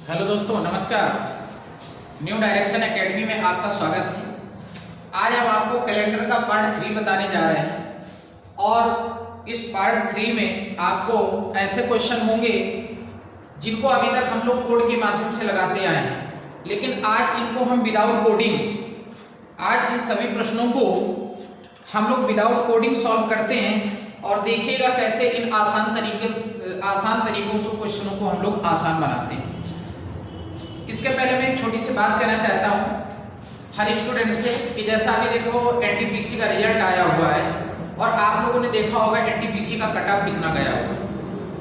Hello दोस्तों, नमस्कार। New direction academy में आपका स्वागत है। आज हम आपको कैलेंडर का पार्ट 3 बताने जा रहे हैं और इस पार्ट 3 में आपको ऐसे क्वेश्चन होंगे जिनको अभी तक हम लोग कोड के माध्यम से लगाते आए हैं, लेकिन आज इनको हम विदाउट कोडिंग, आज इन सभी प्रश्नों को हम लोग विदाउट कोडिंग सॉल्व करते हैं और देखिएगा कैसे इन आसान तरीकों से क्वेश्चनों को हम लोग आसान बनाते हैं। इसके पहले मैं एक छोटी सी बात कहना चाहता हूँ हर स्टूडेंट से कि जैसा अभी देखो एनटीपीसी का रिजल्ट आया हुआ है और आप लोगों ने देखा होगा एनटीपीसी का कट ऑफ कितना गया होगा।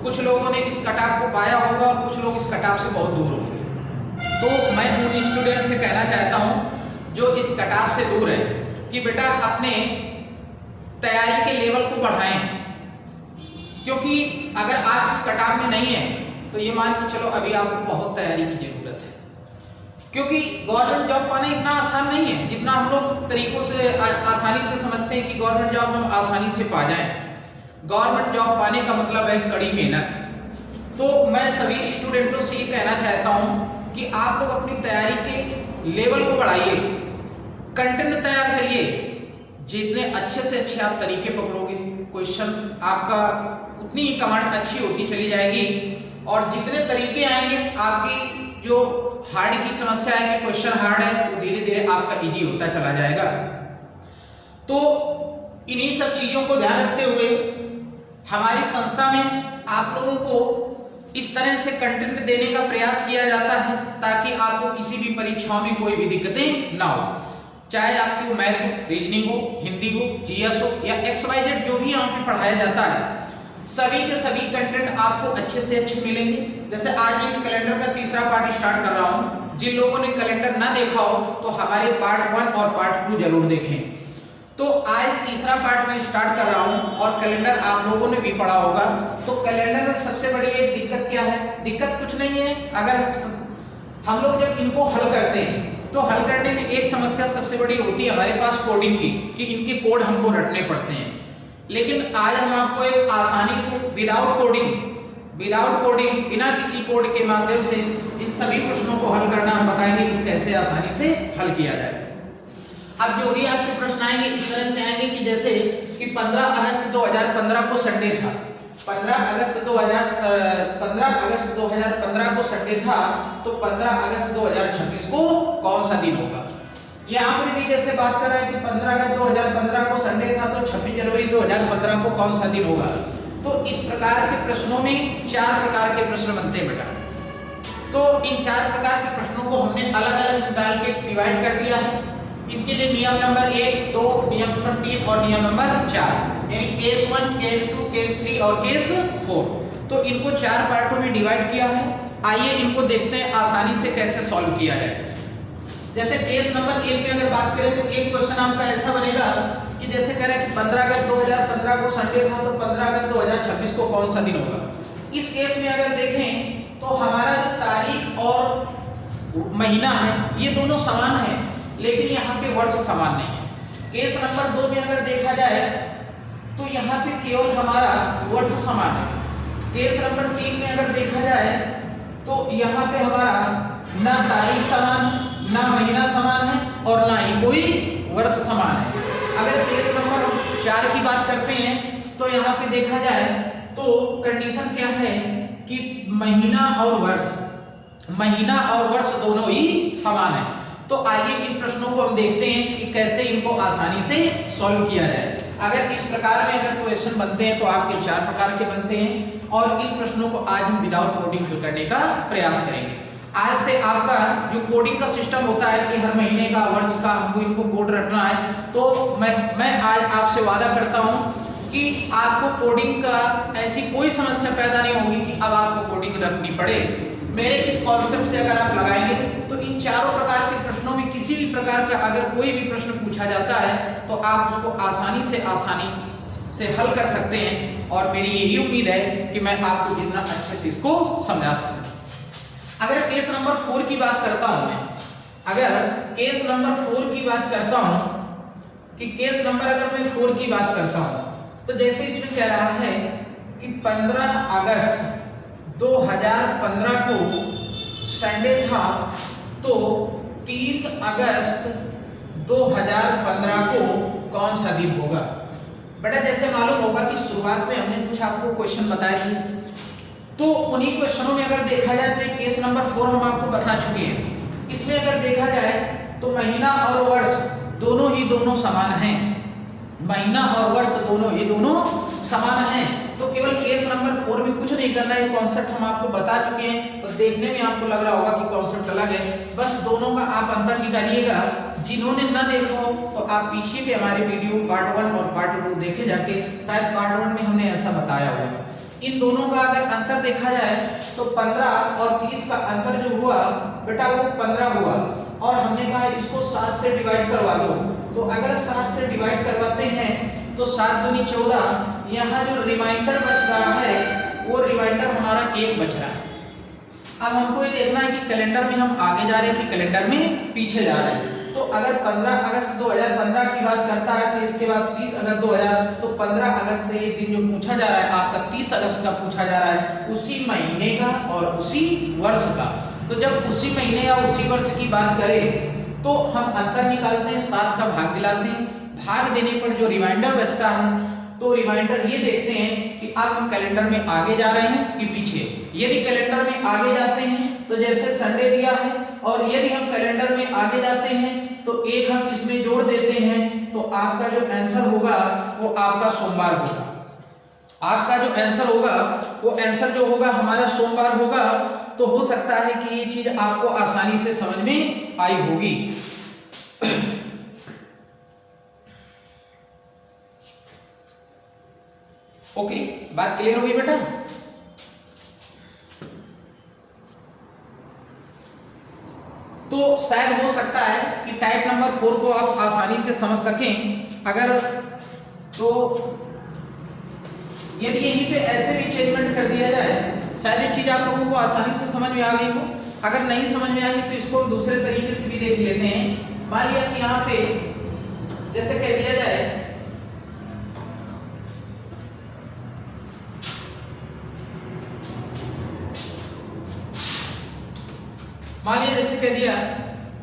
कुछ लोगों ने इस कट ऑफ को पाया होगा और कुछ लोग इस कट ऑफ से बहुत दूर होंगे। तो मैं उन स्टूडेंट से कहना चाहता हूँ जो इस कट ऑफ से दूर है कि बेटा अपने तैयारी के लेवल को बढ़ाएं, क्योंकि अगर आप इस कट ऑफ में नहीं है तो ये मान के चलो अभी आपको बहुत तैयारी की जरूरत है, क्योंकि गवर्नमेंट जॉब पाना इतना आसान नहीं है जितना हम लोग तरीकों से आसानी से समझते हैं कि गवर्नमेंट जॉब हम आसानी से पा जाएं। गवर्नमेंट जॉब पाने का मतलब है कड़ी मेहनत। तो मैं सभी स्टूडेंटों से ये कहना चाहता हूं कि आप लोग अपनी तैयारी के लेवल को बढ़ाइए, कंटेंट तैयार करिए। जितने अच्छे से अच्छे आप तरीके पकड़ोगे, क्वेश्चन आपका उतनी ही कमांड अच्छी होती चली जाएगी और जितने तरीके आएंगे आपकी जो हार्ड की समस्या है कि क्वेश्चन हार्ड है, वो धीरे धीरे आपका इजी होता चला जाएगा। तो इन्हीं सब चीजों को ध्यान रखते हुए हमारी संस्था में आप लोगों को इस तरह से कंटेंट देने का प्रयास किया जाता है ताकि आपको किसी भी परीक्षाओं में कोई भी दिक्कतें ना हो, चाहे आपकी मैथ हो, रीजनिंग हो, हिंदी हो, जीएस हो या XYZ जो भी यहाँ पे पढ़ाया जाता है, सभी के सभी कंटेंट आपको अच्छे से अच्छे मिलेंगे। जैसे आज मैं इस कैलेंडर का तीसरा पार्ट स्टार्ट कर रहा हूँ। जिन लोगों ने कैलेंडर ना देखा हो तो हमारे पार्ट 1 और पार्ट 2 जरूर देखें। तो आज तीसरा पार्ट मैं स्टार्ट कर रहा हूँ और कैलेंडर आप लोगों ने भी पढ़ा होगा। तो कैलेंडर में सबसे बड़ी एक दिक्कत क्या है? दिक्कत कुछ नहीं है। अगर हम लोग जब इनको हल करते हैं तो हल करने में एक समस्या सबसे बड़ी होती है हमारे पास कोडिंग की, कि इनके कोड हमको रटने पड़ते हैं। लेकिन आज हम आपको एक आसानी से विदाउट कोडिंग, बिना किसी कोड के माध्यम से इन सभी प्रश्नों को हल करना हम बताएंगे कि कैसे आसानी से हल किया जाए। अब जो भी आपसे प्रश्न आएंगे इस तरह से आएंगे कि जैसे कि 15 अगस्त 2015 को संडे था, 15 अगस्त 2015 को संडे था, तो 15 अगस्त 2026 को कौन सा दिन होगा? यहाँ पर भी जैसे बात कर रहा है कि 15 अगस्त 2015 को संडे था, तो 26 जनवरी 2015 को कौन सा दिन होगा? तो इस प्रकार के प्रश्नों में 4 प्रकार के प्रश्न बनते हैं बेटा। तो इन 4 प्रकार के प्रश्नों को हमने अलग अलग डाल के डिवाइड कर दिया है। इनके लिए नियम नंबर 1, 2, नियम नंबर 3 और नियम नंबर 4, यानी केस 1, केस 2, केस 3 और केस 4। तो इनको 4 पार्टों में डिवाइड किया है। आइए इनको देखते हैं आसानी से कैसे सॉल्व किया जाए। जैसे केस नंबर 1 में अगर बात करें तो एक क्वेश्चन आपका ऐसा बनेगा कि जैसे कह रहे हैं कि 15 अगस्त 2015 को संडे था, तो 15 अगस्त 2026 को कौन सा दिन होगा? इस केस में अगर देखें तो हमारा जो तारीख और महीना है ये दोनों समान है, लेकिन यहाँ पे वर्ष समान नहीं है। केस नंबर 2 में अगर देखा जाए तो यहाँ पे केवल हमारा वर्ष समान है। केस नंबर 3 में अगर देखा जाए तो यहाँ पे हमारा ना तारीख समान है, ना महीना समान है और ना ही कोई वर्ष समान है। अगर केस नंबर 4 की बात करते हैं तो यहाँ पे देखा जाए तो कंडीशन क्या है कि महीना और वर्ष दोनों ही समान है। तो आइए इन प्रश्नों को हम देखते हैं कि कैसे इनको आसानी से सॉल्व किया जाए। अगर इस प्रकार में अगर क्वेश्चन बनते हैं तो आपके 4 प्रकार के बनते हैं और इन प्रश्नों को आज हम विदाउट कोडिंग हल करने का प्रयास करेंगे। आज से आपका जो कोडिंग का सिस्टम होता है कि हर महीने का, वर्ष का हमको इनको कोड रखना है, तो मैं आज आपसे वादा करता हूं कि आपको कोडिंग का ऐसी कोई समस्या पैदा नहीं होगी कि अब आपको कोडिंग रखनी पड़े। मेरे इस कॉन्सेप्ट से अगर आप लगाएंगे तो इन चारों प्रकार के प्रश्नों में किसी भी प्रकार का अगर कोई भी प्रश्न पूछा जाता है तो आप उसको आसानी से हल कर सकते हैं और मेरी यही उम्मीद है कि मैं आपको जितना अच्छे से इसको समझा सकूं। अगर केस नंबर 4 की बात करता हूं कि केस नंबर अगर मैं 4 की बात करता हूं तो जैसे इसमें कह रहा है कि 15 अगस्त 2015 को संडे था तो 30 अगस्त 2015 को कौन सा दिन होगा। बेटा जैसे मालूम होगा कि शुरुआत में हमने कुछ आपको क्वेश्चन बताए थे, तो उन्हीं क्वेश्चनों में अगर देखा जाए तो ये केस नंबर 4 हम आपको बता चुके हैं। इसमें अगर देखा जाए तो महीना और वर्ष दोनों समान हैं, महीना और वर्ष दोनों समान हैं। तो केवल केस नंबर 4 में कुछ नहीं करना है, कॉन्सेप्ट हम आपको बता चुके हैं, तो देखने में आपको लग रहा होगा कि कॉन्सेप्ट अलग है, बस दोनों का आप अंतर निकालिएगा। जिन्होंने ना देखा हो तो आप पीछे भी हमारे वीडियो पार्ट 1 और पार्ट 2 देखे जाके, शायद पार्ट 1 में हमने ऐसा बताया हुआ है। इन दोनों का अगर अंतर देखा जाए तो 15 और 30 का अंतर जो हुआ बेटा वो 15 हुआ, और हमने कहा इसको 7 से डिवाइड करवा दो। तो अगर 7 से डिवाइड करवाते हैं तो 7 दूनी 14, यहाँ जो रिमाइंडर बच रहा है वो रिमाइंडर हमारा 1 बच रहा है। अब हमको ये देखना है कि कैलेंडर में हम आगे जा रहे हैं कि कैलेंडर में पीछे जा रहे हैं। तो अगर 15 अगस्त 2015 की बात करता है फिर इसके बाद 30 अगस्त 2000, तो 15 अगस्त से ये दिन जो पूछा जा रहा है आपका 30 अगस्त का पूछा जा रहा है, उसी महीने का और उसी वर्ष का। तो जब उसी महीने या उसी वर्ष की बात करें तो हम अंतर निकालते हैं, 7 का भाग दिलाते हैं, भाग देने पर जो रिमाइंडर बचता है तो रिमाइंडर ये देखते हैं कि अब हम कैलेंडर में आगे जा रहे हैं कि पीछे। यदि कैलेंडर में आगे जाते हैं तो जैसे संडे दिया है, और यदि हम कैलेंडर में आगे जाते हैं तो 1 हम इसमें जोड़ देते हैं, तो आपका जो आंसर होगा वो आपका सोमवार होगा। आपका जो आंसर होगा वो आंसर जो होगा हमारा सोमवार होगा। तो हो सकता है कि ये चीज आपको आसानी से समझ में आई होगी। ओके, बात क्लियर हुई बेटा। तो शायद हो सकता है कि टाइप नंबर 4 को आप आसानी से समझ सकें। अगर तो यदि यहीं पे ऐसे भी चेंजमेंट कर दिया जाए, शायद ये चीज आप लोगों को आसानी से समझ में आ गई हो। अगर नहीं समझ में आई तो इसको दूसरे तरीके से भी देख लेते हैं। मान लिया कि यहाँ पे जैसे कह दिया जाए मान लिया जैसे कह दिया,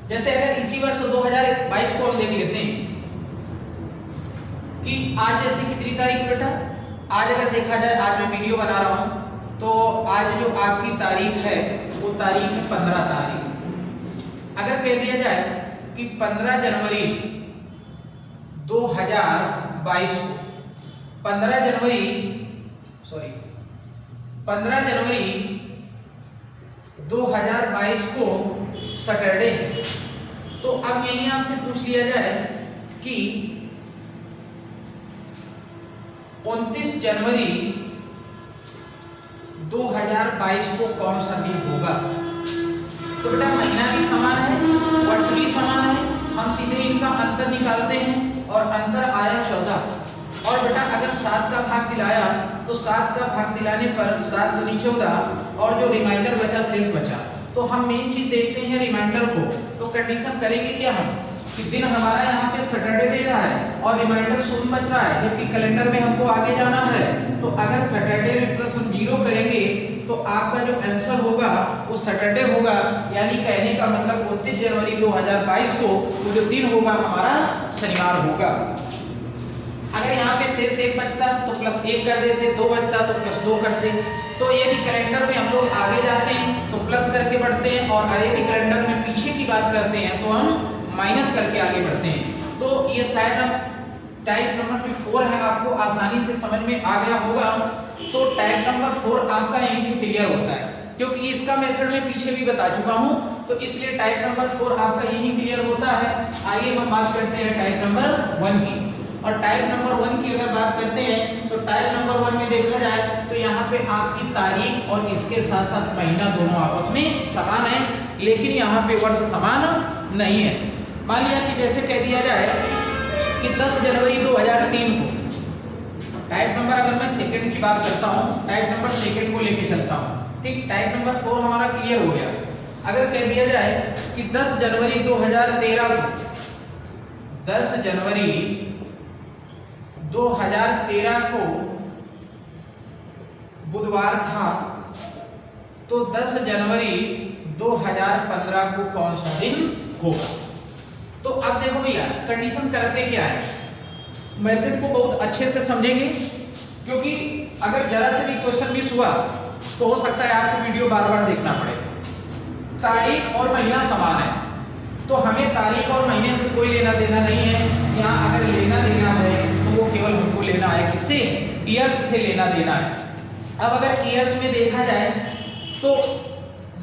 जैसे अगर इसी वर्ष 2022 को हम देख लेते हैं कि आज जैसे कितनी तारीख है बेटा, आज अगर देखा जाए, आज मैं वीडियो बना रहा हूं तो आज जो आपकी तारीख है वो तारीख है 15 तारीख। अगर कह दिया जाए कि 15 जनवरी 2022 को 15 जनवरी 2022 को सैटरडे है, तो अब यही आपसे पूछ लिया जाए कि 29 जनवरी 2022 को कौन सा दिन होगा। तो बेटा महीना भी समान है, वर्ष भी समान है, हम सीधे इनका अंतर निकालते हैं और अंतर आया 14। और बेटा अगर 7 का भाग दिलाया तो 7 का भाग दिलाने पर 7 दूनी 14, और जो रिमाइंडर बचा शेष बचा। तो हम मेन चीज देखते हैं रिमाइंडर को। तो कंडीशन करेंगे क्या हम कि दिन हमारा यहाँ पे सैटरडे दे रहा है और रिमाइंडर शून्य बच रहा है, जबकि कैलेंडर में हमको आगे जाना है। तो अगर सैटरडे में प्लस हम 0 करेंगे तो आपका जो आंसर होगा वो सैटरडे होगा। यानी कहने का मतलब 29 जनवरी 2022 को वो जो दिन होगा हमारा शनिवार होगा। अगर यहाँ पे शेष 1 बचता तो प्लस 1 कर देते, 2 बचता तो प्लस 2 करते। तो यदि कैलेंडर में हम लोग आगे जाते हैं तो प्लस करके बढ़ते हैं, और यदि कैलेंडर में पीछे की बात करते हैं तो हम माइनस करके आगे बढ़ते हैं। तो ये शायद अब टाइप नंबर जो 4 है आपको आसानी से समझ में आ गया होगा। तो टाइप नंबर 4 आपका यहीं से क्लियर होता है, क्योंकि इसका मेथड मैं पीछे भी बता चुका हूँ, तो इसलिए टाइप नंबर 4 आपका यहीं क्लियर होता है। आइए हम बात करते हैं टाइप नंबर 1 की। और टाइप नंबर 1 की अगर बात करते हैं तो टाइप नंबर 1 में देखा जाए तो यहाँ पे आपकी तारीख और इसके साथ साथ महीना दोनों आपस में समान है, लेकिन यहाँ पे वर्ष समान नहीं है। मान लिया कि जैसे कह दिया जाए कि 10 जनवरी 2003 को, टाइप नंबर अगर मैं सेकंड की बात करता हूँ, टाइप नंबर सेकंड को लेके चलता हूँ, ठीक। टाइप नंबर 4 हमारा क्लियर हो गया। अगर कह दिया जाए कि 10 जनवरी 2013 को, 10 जनवरी 2013 को बुधवार था, तो 10 जनवरी 2015 को कौन सा दिन होगा। तो अब देखो भैया कंडीशन करते क्या है, मेथड को बहुत अच्छे से समझेंगे, क्योंकि अगर जरा से भी क्वेश्चन मिस हुआ तो हो सकता है आपको वीडियो बार बार देखना पड़े। तारीख और महीना समान है, तो हमें तारीख और महीने से कोई लेना देना नहीं है। यहाँ अगर लेना देना है तो वो केवल हमको लेना है किससे, ईयर्स से लेना देना है। अब अगर ईयर्स में देखा जाए तो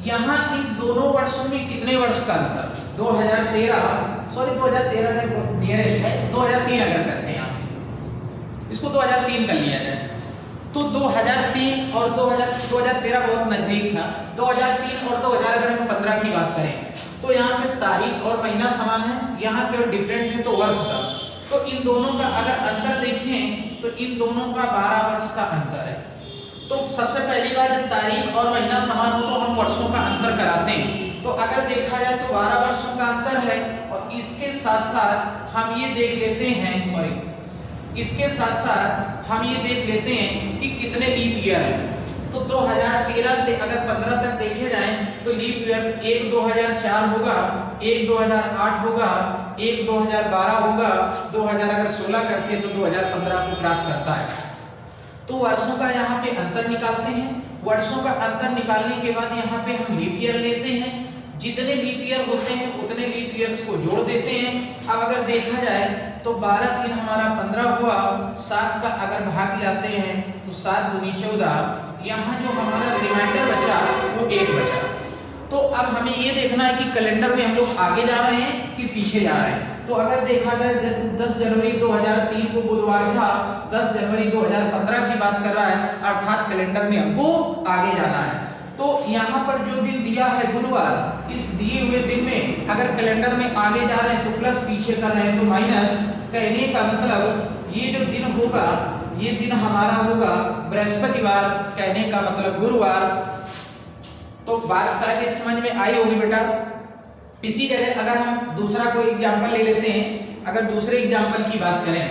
यहाँ इन दोनों वर्षों में कितने वर्ष का अंतर, 2013 नियरेस्ट है, 2003 अगर करते हैं यहाँ पे, इसको 2003 कर लिया जाए तो 2003 और 2013 बहुत नजदीक था। 2003 और 2000 अगर हम 15 की बात करें तो यहाँ पे तारीख और महीना समान है, यहाँ केवल डिफरेंट है तो वर्ष का। तो इन दोनों का अगर अंतर देखें तो इन दोनों का 12 वर्ष का अंतर है। तो सबसे पहली बार जब तारीख और महीना समान हो तो हम वर्षों का अंतर कराते हैं। तो अगर देखा जाए तो 12 वर्षों का अंतर है, और इसके साथ साथ हम ये देख लेते हैं, इसके साथ साथ हम ये देख लेते हैं कि कितने लीप ईयर है। तो 2013 से अगर 15 तक देखे जाएं तो लीप ईयर्स एक 2004 होगा, एक 2008 होगा, एक 2012 होगा, 2000 अगर 16 करते हैं तो 2015 को क्रॉस करता है। तो वर्षों का यहाँ पे अंतर निकालते हैं। वर्षों का अंतर निकालने के बाद यहाँ पे हम लीप ईयर लेते हैं, जितने लीप ईयर होते हैं उतने लीप ईयर्स को जोड़ देते हैं। अब अगर देखा जाए तो 12 3 हमारा 15 हुआ, 7 का अगर भाग लाते हैं तो 7 दूनी 14, यहाँ जो हमारा रिमाइंडर बचा वो 1 बचा। तो अब हमें ये देखना है कि कैलेंडर में हम लोग आगे जा रहे हैं कि पीछे जा रहे हैं। तो अगर देखा जाए 10 जनवरी 2003 को बुधवार था, 10 जनवरी 2015 की बात कर रहा है, अर्थात कैलेंडर में हमको आगे जाना है। तो यहाँ पर जो दिन दिया है बुधवार, इस दिए हुए दिन में अगर कैलेंडर में आगे जा रहे हैं तो प्लस, पीछे कर रहे हैं तो माइनस। कहने का मतलब ये जो दिन होगा ये दिन हमारा होगा बृहस्पतिवार, कहने का मतलब गुरुवार। तो बात शायद समझ में आई होगी बेटा। इसी जगह अगर हम दूसरा कोई एग्जाम्पल ले लेते हैं, अगर दूसरे एग्जाम्पल की बात करें,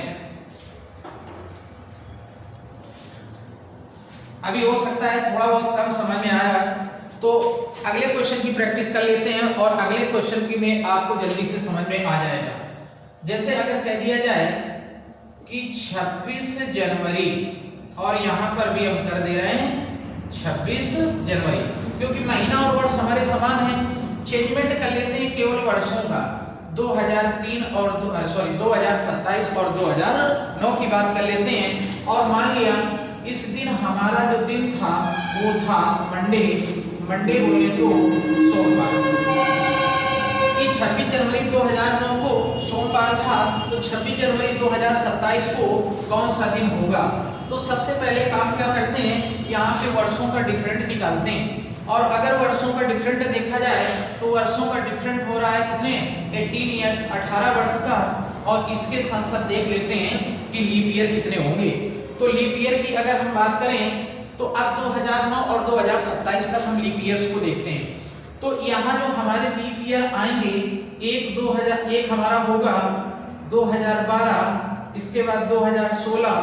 अभी हो सकता है थोड़ा बहुत कम समझ में आ रहा है, तो अगले क्वेश्चन की प्रैक्टिस कर लेते हैं और अगले क्वेश्चन की में आपको जल्दी से समझ में आ जाएगा। जैसे अगर कह दिया जाए कि 26 जनवरी, और यहाँ पर भी हम कर दे रहे हैं 26 जनवरी, क्योंकि महीना और वर्ष हमारे समान है। चेंजमेंट कर लेते हैं केवल वर्षों का, 2003 और 2027 और 2009 की बात कर लेते हैं। और मान लिया इस दिन हमारा जो दिन था वो था मंडे बोले तो सोमवार, कि 26 जनवरी 2009 को सोमवार था, तो 26 जनवरी 2027 को कौन सा दिन होगा। तो सबसे पहले काम क्या करते हैं, यहाँ पे वर्षों का डिफरेंट निकालते हैं। और अगर वर्षों का डिफरेंट देखा जाए तो वर्षों का डिफरेंट हो रहा है कितने, 18 ईयर्स, 18 वर्ष का। और इसके साथ साथ देख लेते हैं कि लीप ईयर कितने होंगे। तो लीप ईयर की अगर हम बात करें तो अब 2009 और 2027 तक हम लीप ईयर्स को देखते हैं। तो यहाँ जो हमारे लीप ईयर आएंगे, एक 2001 हमारा होगा, 2012, इसके बाद 2016,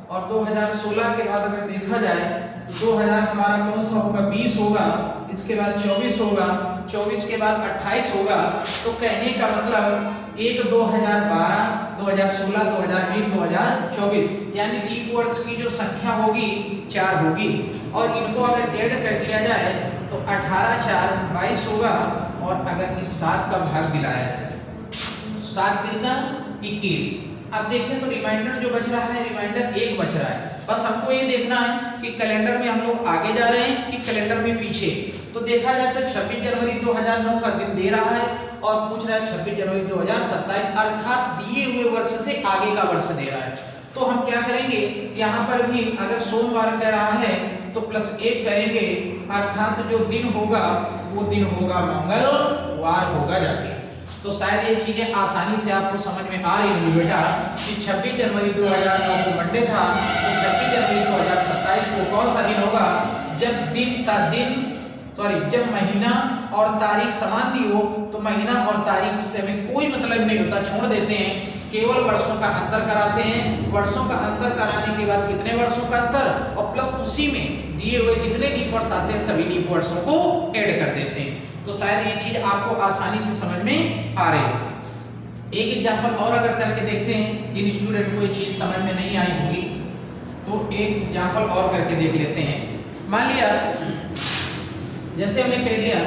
और 2016 के बाद अगर देखा जाए तो 2000 हमारा कौन सा होगा, 20 होगा, इसके बाद 24 होगा, 24 के बाद 28 होगा। तो कहने का मतलब एक 2012, 2016, 2020, 2024, यानी लीप वर्ष की जो संख्या होगी 4 होगी। और इनको अगर ऐड कर दिया जाए तो 18 4 22 होगा। और अगर इस 7 का भाग दिलाया जाए, 7 3 का 21। अब देखें तो रिमाइंडर जो बच रहा है, रिमाइंडर 1 बच रहा है। बस हमको ये देखना है कि कैलेंडर में हम लोग आगे जा रहे हैं कि कैलेंडर में पीछे। तो देखा जाए तो 26 जनवरी 2009 का दिन दे रहा है और पूछ रहा है 26 जनवरी 2027, अर्थात दिए हुए वर्ष से आगे का वर्ष दे रहा है। तो हम क्या करेंगे, यहाँ पर भी अगर सोमवार कह रहा है तो +1 करेंगे, अर्थात जो दिन होगा वो दिन होगा मंगलवार होगा जाके। तो शायद ये चीजें आसानी से आपको समझ में आ रही होंगी बेटा कि 26 जनवरी 2009 को मंडे था, तो 26 जनवरी 2027 को कौन सा दिन होगा, जब महीना और तारीख समान दी हो। तो महीना और तारीख से हमें कोई मतलब नहीं होता, छोड़ देते हैं, केवल वर्षों का अंतर कराते हैं। वर्षों का अंतर कराने के बाद कितने वर्षों का अंतर, और प्लस उसी में दिए हुए जितने लीप वर्ष आते हैं सभी लीप वर्षों को ऐड कर देते हैं। तो शायद ये चीज आपको आसानी से समझ में आ रही होगी। एक एग्जांपल और अगर करके देखते हैं, जिन स्टूडेंट को ये चीज समझ में नहीं आई होगी तो एक एग्जांपल और करके देख लेते हैं। मान लिया जैसे हमने कह दिया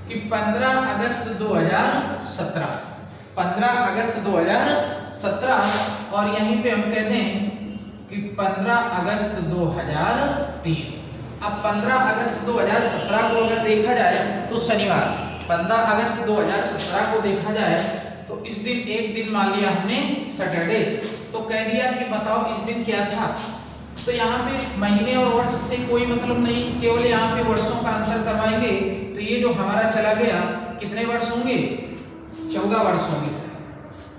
कि 15 अगस्त 2017, 15 अगस्त 2017 और यहीं पे हम कह दें कि 15 अगस्त 2003। अब 15 अगस्त 2017 को अगर देखा जाए तो शनिवार, 15 अगस्त 2017 को देखा जाए तो इस दिन एक दिन मान लिया हमने सैटरडे, तो कह दिया कि बताओ इस दिन क्या था। तो यहाँ पे महीने और वर्ष से कोई मतलब नहीं, केवल यहाँ पे वर्षों का अंतर करवाएंगे। तो ये जो हमारा चला गया कितने वर्ष होंगे, 14 वर्ष होंगे सर।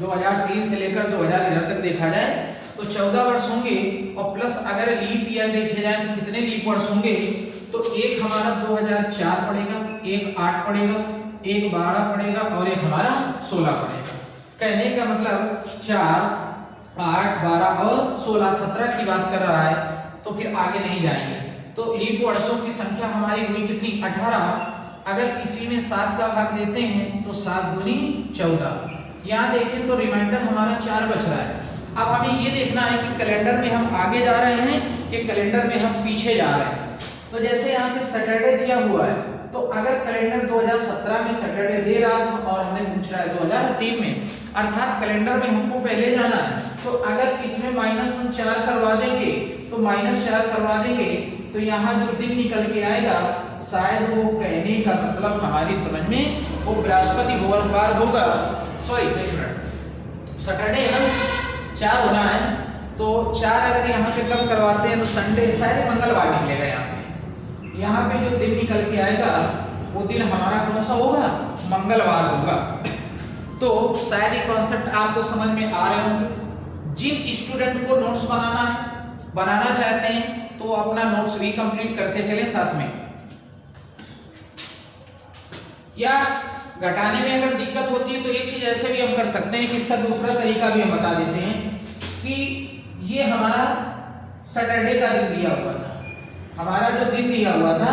2003 से लेकर 2000 इधर तक देखा जाए तो 14 वर्ष होंगे, और प्लस अगर लीप ईयर देखे जाए तो कितने लीप वर्ष होंगे। तो एक हमारा 2004 पड़ेगा, एक 8 पड़ेगा, एक 12 पड़ेगा और एक हमारा 16 पड़ेगा। कहने का मतलब 4, 8, 12 और 16, 17 की बात कर रहा है। तो फिर आगे नहीं जाएंगे। तो लीप वर्षों की संख्या हमारी हुई कितनी, 18। अगर इसी में 7 का भाग देते हैं तो 7 दूनी 14। यहाँ देखें तो रिमाइंडर हमारा 4 बच रहा है। अब हमें ये देखना है कि कैलेंडर में हम आगे जा रहे हैं कि कैलेंडर में हम पीछे जा रहे हैं। तो जैसे यहाँ पे सैटरडे दिया हुआ है, तो अगर कैलेंडर 2017 में सैटरडे दे रहा था और हमें पूछ रहा है 2003 में, अर्थात कैलेंडर में हमको पहले जाना है। तो अगर इसमें माइनस हम 4 करवा देंगे तो -4 करवा देंगे, तो यहाँ जो दिन निकल के आएगा शायद वो कहने का मतलब हमारी समझ में वो बृहस्पति होगा, सॉरी सैटरडे हम 4 होना है। तो 4 अगर यहाँ पे कम करवाते हैं तो संडे शायद मंगलवार निकलेगा। यहाँ पे जो दिन निकल के आएगा वो दिन हमारा कौन सा होगा, मंगलवार होगा। तो शायद ये कॉन्सेप्ट आपको समझ में आ रहे होंगे। जिन स्टूडेंट को नोट्स बनाना चाहते हैं तो अपना नोट्स भी कंप्लीट करते चले साथ में, या घटाने में अगर दिक्कत होती है तो एक चीज ऐसे भी हम कर सकते हैं कि इसका दूसरा तरीका भी हम बता देते हैं कि ये हमारा सैटरडे का दिन दिया हुआ था, हमारा जो दिन दिया हुआ था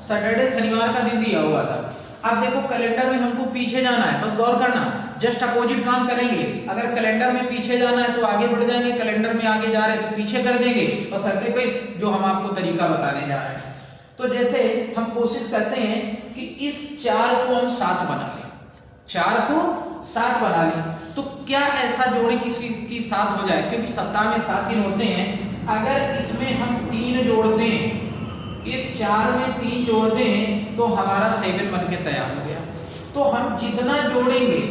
सैटरडे शनिवार का दिन दिया हुआ था। अब देखो कैलेंडर में हमको पीछे जाना है, बस गौर करना, जस्ट अपोजिट काम करेंगे। अगर कैलेंडर में पीछे जाना है तो आगे बढ़ जाएंगे, कैलेंडर में आगे जा रहे हैं तो पीछे कर देंगे, बस अगले कोई जो हम आपको तरीका बताने जा रहे हैं। तो जैसे हम कोशिश करते हैं कि इस 4 को हम 7 बना लें, 4 को 7 बना लें। तो क्या ऐसा जोड़े कि 7 हो जाए, क्योंकि सप्ताह में 7 दिन होते हैं। अगर इसमें हम 3 जोड़ दें, इस 4 में 3 जोड़ दें तो हमारा 7 बन के तैयार हो गया। तो हम जितना जोड़ेंगे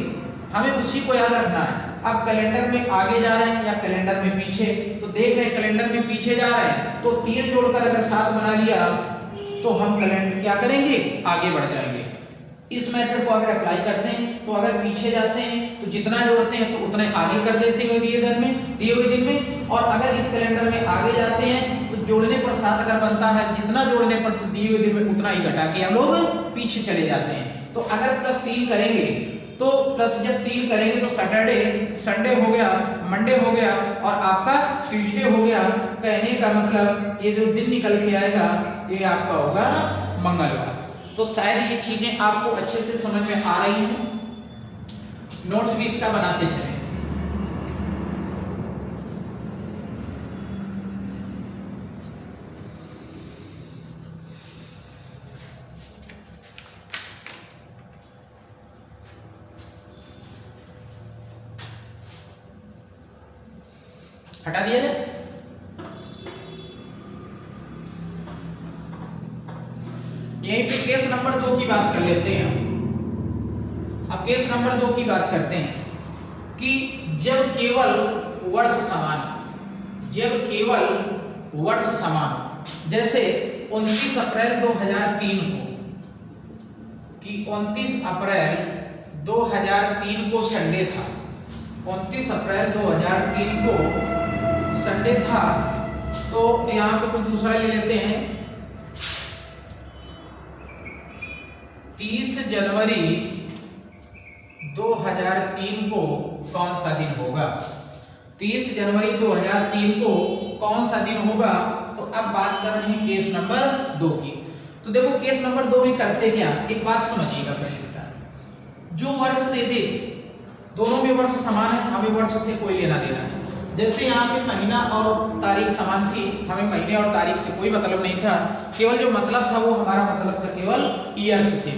हमें उसी को याद रखना है। अब कैलेंडर में आगे जा रहे हैं या कैलेंडर में पीछे, तो देख रहे हैं कैलेंडर में पीछे जा रहे हैं तो 3 जोड़कर अगर 7 बना लिया तो हम कैलेंडर क्या करेंगे, आगे बढ़ जाएंगे। इस मेथड को अगर अप्लाई करते हैं तो अगर पीछे जाते हैं तो जितना जोड़ते हैं तो उतने आगे कर देते हैं दिए हुए दिन में, और अगर इस कैलेंडर में आगे जाते हैं तो जोड़ने पर 7 अगर बनता है, जितना जोड़ने पर तो दिए हुए दिन में उतना ही घटा के हम लोग पीछे चले जाते हैं। तो अगर +3 करेंगे तो प्लस जब 3 करेंगे तो सैटरडे, संडे हो गया, मंडे हो गया और आपका ट्यूसडे हो गया। कहने का मतलब ये जो दिन निकल के आएगा ये आपका होगा मंगलवार। तो शायद ये चीजें आपको अच्छे से समझ में आ रही हैं। नोट्स भी इसका बनाते चलें। हटा दिया जाए। यहीं पे केस नंबर 2 की बात कर लेते हैं। अब केस नंबर 2 की बात करते हैं कि जब केवल वर्ष समान, जब केवल वर्ष समान, जैसे 29 अप्रैल 2003 को, कि 29 अप्रैल 2003 को संडे था, 29 अप्रैल 2003 को संडे था। तो यहां पे कुछ दूसरा ले लेते हैं। 30 जनवरी 2003 को कौन सा दिन होगा, 30 जनवरी 2003 को कौन सा दिन होगा। तो अब बात कर रहे हैं केस नंबर 2 की। तो देखो केस नंबर 2 में करते क्या, एक बात समझिएगा पहले बेटा, जो वर्ष दे दे, दोनों में वर्ष समान है, हमें वर्ष से कोई लेना देना है। जैसे यहाँ पे महीना और तारीख समान थी, हमें महीने और तारीख से कोई मतलब नहीं था, केवल जो मतलब था वो हमारा मतलब था केवल ईयर्स से।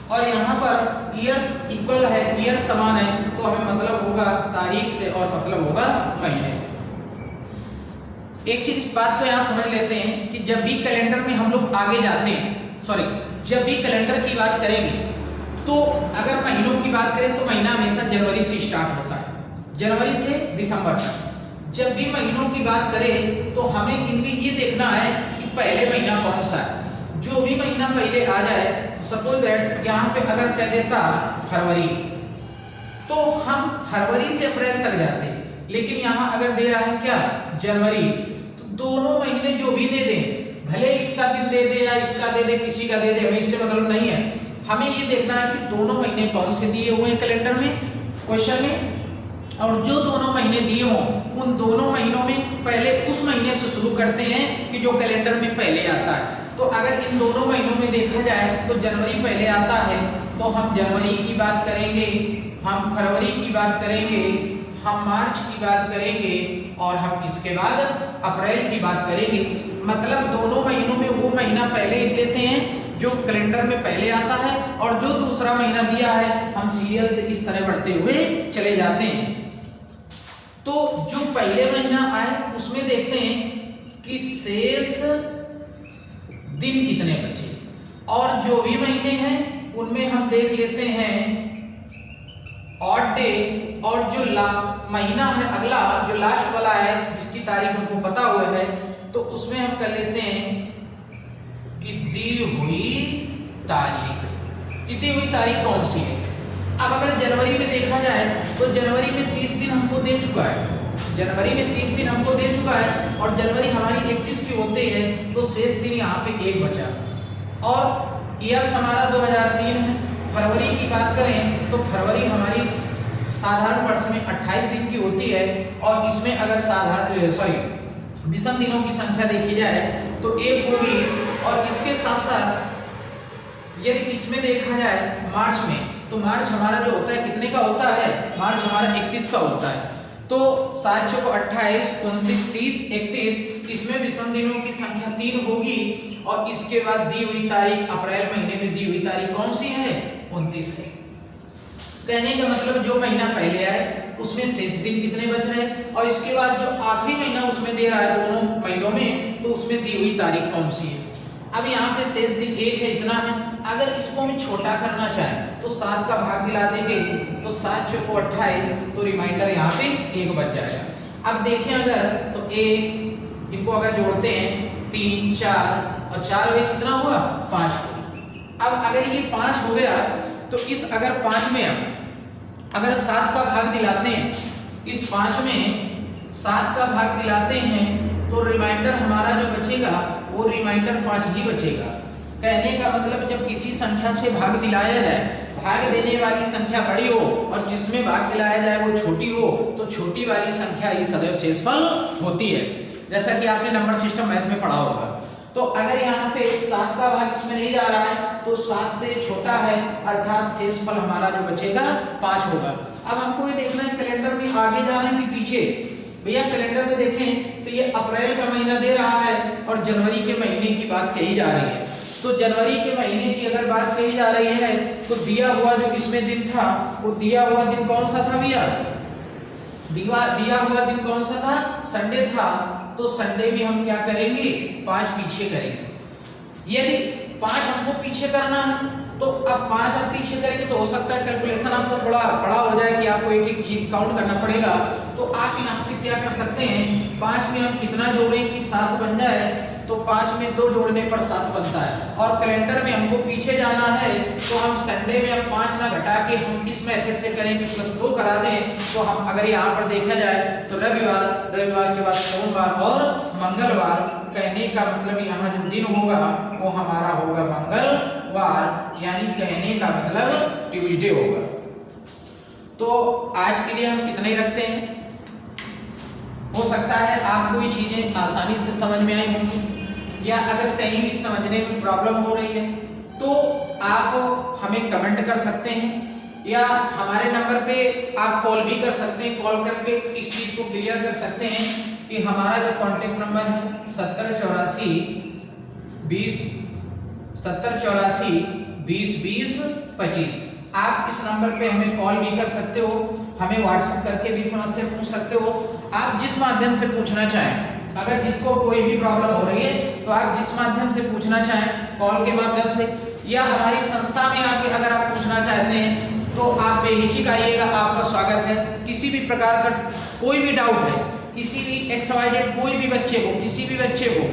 और यहाँ पर ईयर्स इक्वल है, ईयर समान है, तो हमें मतलब होगा तारीख से और मतलब होगा महीने से। एक चीज इस बात को यहाँ समझ लेते हैं कि जब भी कैलेंडर में हम लोग आगे जाते हैं, जब भी कैलेंडर की बात करेंगे तो अगर महीनों की बात करें तो महीना हमेशा जनवरी से स्टार्ट होता है, जनवरी से दिसंबर तक। जब भी महीनों की बात करें तो हमें इनमें ये देखना है कि पहले महीना कौन सा है। जो भी महीना पहले आ जाए, सपोज दैट यहाँ पे अगर कह देता फरवरी, तो हम फरवरी से अप्रैल तक जाते हैं, लेकिन यहाँ अगर दे रहा है क्या जनवरी, तो दोनों महीने जो भी दे दें, भले इसका दिन दे दे या इसका दे दे, किसी का दे दे, हमें इससे मतलब नहीं है। हमें ये देखना है कि दोनों महीने कौन से दिए हुए हैं कैलेंडर में, क्वेश्चन में, और जो दोनों महीने दिए हों उन दोनों महीनों में पहले उस महीने से शुरू करते हैं कि जो कैलेंडर में पहले आता है। तो अगर इन दोनों महीनों में देखा जाए तो जनवरी पहले आता है, तो हम जनवरी की बात करेंगे, हम फरवरी की बात करेंगे, हम मार्च की बात करेंगे और हम इसके बाद अप्रैल की बात करेंगे। मतलब दोनों महीनों में वो महीना पहले लिख लेते हैं जो कैलेंडर में पहले आता है, और जो दूसरा महीना दिया है हम सीरियल से इस तरह बढ़ते हुए चले जाते हैं। तो जो पहले महीना आए उसमें देखते हैं कि शेष दिन कितने बचे, और जो भी महीने हैं उनमें हम देख लेते हैं ऑड डे, और जो महीना है अगला जो लास्ट वाला है जिसकी तारीख हमको पता हुआ है, तो उसमें हम कर लेते हैं कि दी हुई तारीख कौन सी है। अब अगर जनवरी में देखा जाए तो जनवरी में 30 दिन हमको दे चुका है, जनवरी में 30 दिन हमको दे चुका है, और जनवरी हमारी 31 की होते हैं, तो शेष दिन यहाँ पे एक बचा, और ईयर्स हमारा 2003 है। फरवरी की बात करें तो फरवरी हमारी साधारण वर्ष में 28 दिन की होती है, और इसमें अगर विषम दिनों की संख्या देखी जाए तो 1 होगी, और इसके साथ साथ यदि इसमें देखा जाए मार्च में, तो मार्च हमारा जो होता है कितने का होता है, मार्च हमारा 31 का होता है। तो 7 को 28, 29, 30, 31, इसमें विषम दिनों की संख्या 3 होगी, और इसके बाद दी हुई तारीख, अप्रैल महीने में दी हुई तारीख कौन सी है, 29 है। कहने का मतलब जो महीना पहले आए उसमें शेष दिन कितने बच रहे हैं, और इसके बाद जो आखिरी महीना उसमें दे रहा है दोनों महीनों में, तो उसमें दी हुई तारीख कौन सी है। अब यहाँ पे शेष दिन 1 है, इतना है। अगर इसको हम छोटा करना चाहें तो 7 का भाग दिला देंगे, तो 7 चौको 28, तो रिमाइंडर यहाँ पे 1 बच जाएगा। अब देखें अगर तो 1 इनको अगर जोड़ते हैं 3, 4 और 4 हुए, कितना हुआ 5 हुआ। अब अगर ये 5 हो गया तो इस अगर 5 में अगर 7 का भाग दिलाते हैं, इस 5 में 7 का भाग दिलाते हैं, तो रिमाइंडर हमारा जो बचेगा वो रिमाइंडर 5 ही बचेगा। कहने का मतलब जब किसी संख्या से भाग दिलाया जाए, भाग देने वाली संख्या बड़ी हो और जिसमें भाग दिलाया जाए वो छोटी हो, तो छोटी वाली संख्या ही सदैव शेषफल होती है, जैसा कि आपने नंबर सिस्टम मैथ में पढ़ा होगा। तो अगर यहाँ पे 7 का भाग इसमें नहीं जा रहा है तो 7 से छोटा है, अर्थात शेषफल हमारा जो बचेगा 5 होगा। अब हमको ये देखना है कैलेंडर में आगे जा रहे हैं कि पीछे। भैया कैलेंडर में देखें तो ये अप्रैल का महीना दे रहा है और जनवरी के महीने की बात कही जा रही है। तो जनवरी के महीने की अगर बात कही जा रही है तो दिया हुआ जो इसमें दिन था, वो दिया हुआ दिन कौन सा था भैया, दिया हुआ दिन कौन सा था, संडे था। तो संडे में हम क्या करेंगे, 5 पीछे करेंगे। यदि 5 हमको पीछे करना है तो अब 5 आप पीछे करेंगे तो हो सकता है कैलकुलेशन आपको थोड़ा बड़ा हो जाए कि आपको एक एक चीज काउंट करना पड़ेगा। तो आप यहाँ पे क्या कर सकते हैं, 5 में हम कितना जोड़ें कि 7 बन जाए, तो 5 में 2 जोड़ने पर 7 बनता है। और कैलेंडर में हमको पीछे जाना है तो हम संडे में अब 5 ना घटा के हम इस मेथड से करें कि +2 करा दें। तो हम अगर यहाँ पर देखा जाए तो रविवार के बाद सोमवार और मंगलवार, कहने का मतलब यहाँ जो दिन होगा वो हमारा होगा मंगलवार, यानी कहने का मतलब ट्यूसडे होगा। तो आज के लिए हम कितने ही रखते हैं। हो सकता है आपको ये चीजें आसानी से समझ में आई होंगी। या अगर कहीं भी समझने में प्रॉब्लम हो रही है तो आप हमें कमेंट कर सकते हैं या हमारे नंबर पे आप कॉल भी कर सकते हैं। कॉल करके इस चीज को क्लियर कर सकते हैं कि हमारा जो कॉन्टेक्ट नंबर है 7084202025, आप इस नंबर पे हमें कॉल भी कर सकते हो, हमें व्हाट्सएप करके भी समस्या पूछ सकते हो। आप जिस माध्यम से पूछना चाहें, अगर जिसको कोई भी प्रॉब्लम हो रही है तो आप जिस माध्यम से पूछना चाहें, कॉल के माध्यम से या हमारी संस्था में आके अगर आप पूछना चाहते हैं तो आप बेहिचक आइएगा, आपका स्वागत है। किसी भी प्रकार का कोई भी डाउट है, किसी भी XYZ कोई भी बच्चे को, किसी भी बच्चे को,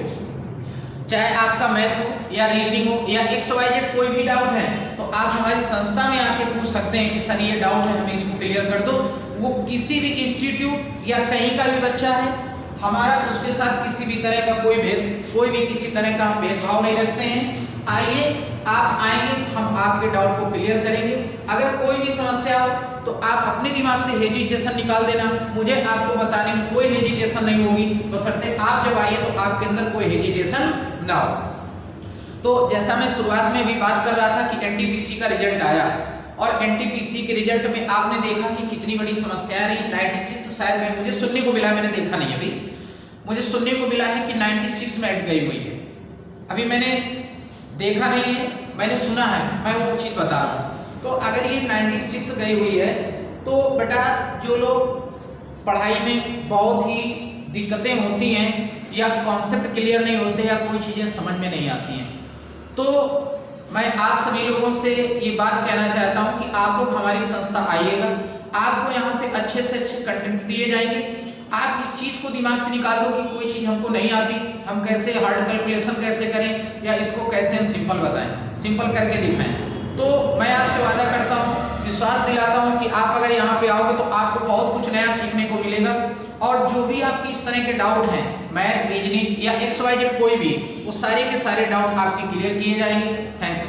चाहे आपका मैथ हो या रीजनिंग हो या XYZ कोई भी डाउट है तो आप हमारी संस्था में आके पूछ सकते हैं कि सर ये डाउट है, हमें इसको क्लियर कर दो। वो किसी भी इंस्टीट्यूट या कहीं का भी बच्चा है, हमारा उसके साथ किसी भी तरह का कोई भी किसी तरह का भेदभाव नहीं रखते हैं। आइए, आप आएंगे, हम आपके डाउट को क्लियर करेंगे। अगर कोई भी समस्या हो तो आप अपने दिमाग से हेजिटेशन निकाल देना, मुझे आपको बताने में कोई हेजिटेशन नहीं होगी, बशर्ते आप जब आइए तो आपके अंदर कोई हेजिटेशन ना हो। तो जैसा मैं शुरुआत में भी बात कर रहा था कि NTPC का रिजल्ट आया और NTPC के रिजल्ट में आपने देखा कि कितनी बड़ी समस्या रही। 96 शायद में मुझे सुनने को मिला, मैंने देखा नहीं अभी, मुझे सुनने को मिला है कि 96 में अट गई हुई है। अभी मैंने देखा नहीं है, मैंने सुना है, मैं वो चीज बता रहा हूँ। तो अगर ये 96 गई हुई है तो बेटा जो लोग पढ़ाई में बहुत ही दिक्कतें होती हैं या कॉन्सेप्ट क्लियर नहीं होते या कोई चीज़ें समझ में नहीं आती हैं, तो मैं आप सभी लोगों से ये बात कहना चाहता हूँ कि आप लोग हमारी संस्था आइएगा, आपको यहाँ पे अच्छे से अच्छे कंटेंट दिए जाएंगे। आप इस चीज को दिमाग से निकाल दो कि कोई चीज हमको नहीं आती, हम कैसे हार्ड कैलकुलेशन कैसे करें या इसको कैसे हम सिंपल बताएं, सिंपल करके दिखाएं। तो मैं आपसे वादा करता हूं, विश्वास दिलाता हूं कि आप अगर यहाँ पे आओगे तो आपको बहुत कुछ नया सीखने को मिलेगा। और जो भी आपके इस तरह के डाउट हैं, मैथ, रीजनिंग या XYZ कोई भी, वो सारे के सारे डाउट आपके क्लियर किए जाएंगे। Thank you.